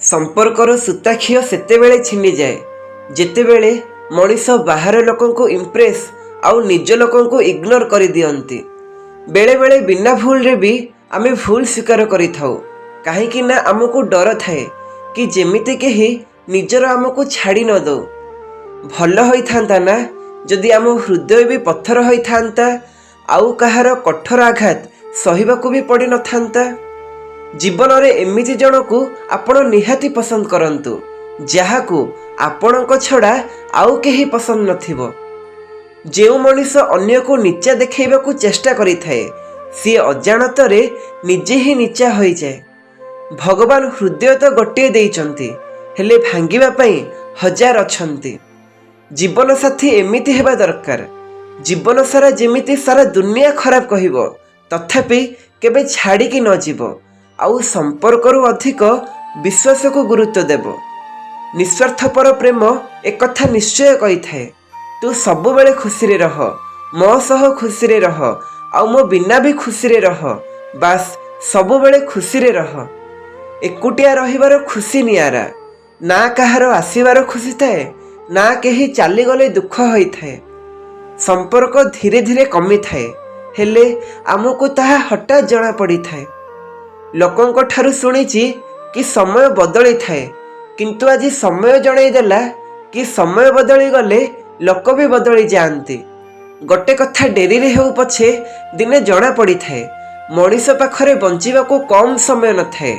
संपर्कर सूताक्षीय सेतेबेले छिंडी जाए जेतेबेले मनीष बाहर लोकंकु इम्प्रेस आउ निज लोकंकु इग्नोर करि दियंती। बेले बेले बिना भूल रे भी आमे भूल स्वीकार करि थाउ काहेकि ना आमको डर थाए कि जेमिति केही निजर आमको छाड़ी न दो। भल होइथांता ना जदि आम हृदय भी पत्थर होइथांता आउ कहार कठोर आघात सहिबाकू भी पड़ी न थांता। जीवन रे एमिति जनकू आपण निहाती पसंद करंतु जहाकू आपणक छड़ा आउ केही पसंद नथिबो। जेउ मनीष अन्य को नीचा देखैबाकू चेष्टा करिथाए सी अजाणतरे निजे ही नीचा होई जाए। भगवान हृदय तो गोटे देइचंती हेले भांगिबा पई हजार अछंती। जीवन साथी एमिति हेबा दरकार जीवन सारा जेमिति सारा दुनिया खराब कहिबो तथापि केबे छाड़ी कि न जीवो आउ संपर्करू अधिक विश्वास को गुरुत्व देव। निस्वार्थपर प्रेम एक कथा निश्चय कही थाए तू सबु बेले खुशी रे रह मो सह खुशी रे रह आउ मो बिना भी खुशी रे रह बास सबु बेले खुशी रे रह। एकुटिया रहिबार खुशी नियारा ना कहार आसीबार खुशी थाए ना केही चाली गले दुख होई थाए। संपर्क धीरे धीरे कमी थाए हेले आमको ताहा हठात जना पड़ी थाए। लोकंक ठारू सुनिची कि समय बदली थाए किंतु आज समय जणाई देला कि समय बदली गले लोक भी बदली जाआंती। गोटे कथा डेरी रे हेउ पछे दिने जना पड़ी थाए मनीष पाखरे बंचिबा को कम समय न थाए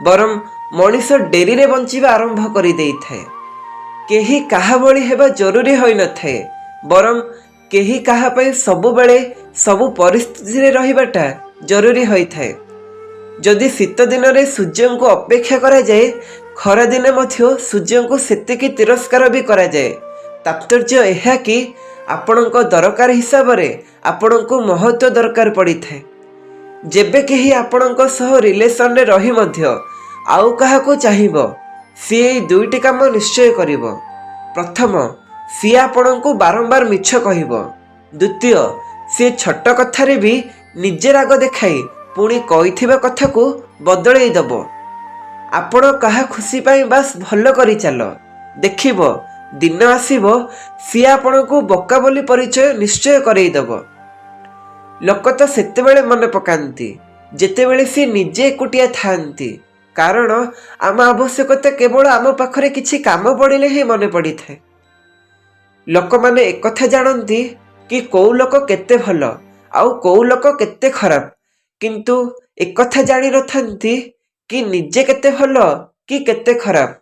बरम मनीष डेरी रे बंचिबा आरंभ करि देई थाए। केही काहा भली हेबा जरूरी होई न थाए बरम केही काहा पई सबु बेले सबु परिस्थिति रे रहिबाटा जरूरी होई थाए। जदि शीत दिन रे सूर्य को अपेक्षा करा जाए खरा दिने मध्य सूर्य को सेतिकी तिरस्कार भी करा जाए। तात्पर्य एहा कि आपणक दरकार हिसाब रे आपणको महत्व दरकार पड़ी थाए। जेबे केही आपणक सह रिलेशन रे रही मध्य आउ काहा को चाहिबो सी एई दुईटी काम निश्चय करिवो। प्रथम सी आपणको बारंबार मिछ कहिबो। द्वितीय सी छोट कथारे भी निजे राग देखाई पुणी कहिथिबा कथा को बदलई दबो। आपण कहा खुशी पाई बास भल करी चल देखिबो दिन आसीबो सी आपण को बोका बोली परिचय निश्चय करई दबो। लोक तो सेतेबेले मन पकांती जेतेबेले सी निजे एकुटिया थांती कारण आम आवश्यकता केवल आम पाखरे किछि काम पड़िले ही मन पड़ी थाए। लोक माने एक कथा जानती कि कौ लोक केते भल आउ कौ लोक केते खराब किंतु एक कथा जानी रथांती कि निजे केते भल कि केते खराब।